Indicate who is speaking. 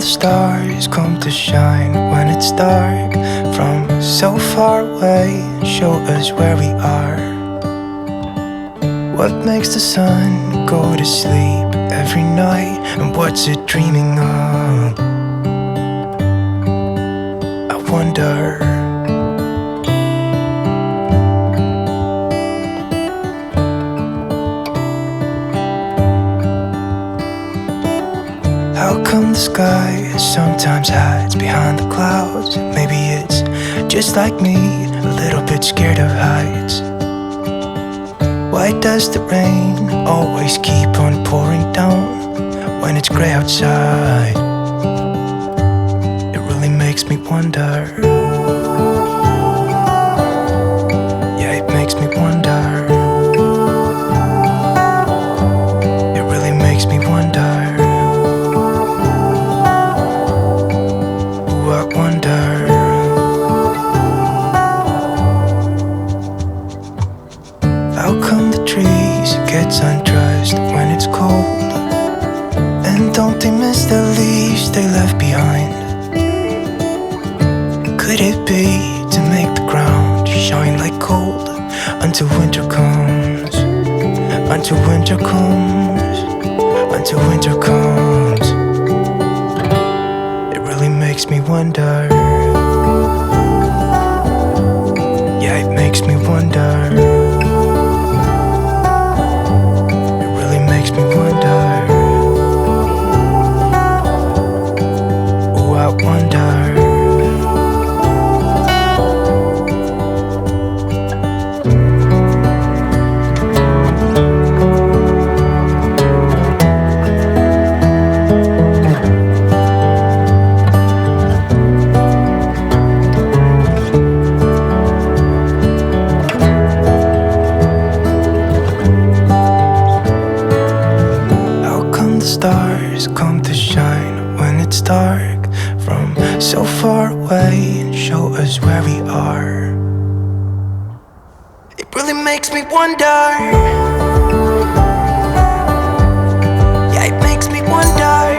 Speaker 1: stars come to shine when it's dark from so far away and show us where we are. What makes the sun go to sleep every night, and what's it dreaming of? I wonder. How come the sky sometimes hides behind the clouds? Maybe it's just like me, a little bit scared of heights. Why does the rain always keep on pouring down when it's gray outside? It really makes me wonder. Yeah, it makes me wonder. It really makes me wonder. I wonder. How come the trees get undressed when it's cold? And don't they miss the leaves they left behind? Could it be to make the ground shine like gold until winter comes? Until winter comes. Until winter comes. Makes me wonder. Yeah, it makes me wonder. It really makes me wonder. Oh, I wonder. Stars come to shine when it's dark from so far away and show us where we are. It really makes me wonder. Yeah, it makes me wonder.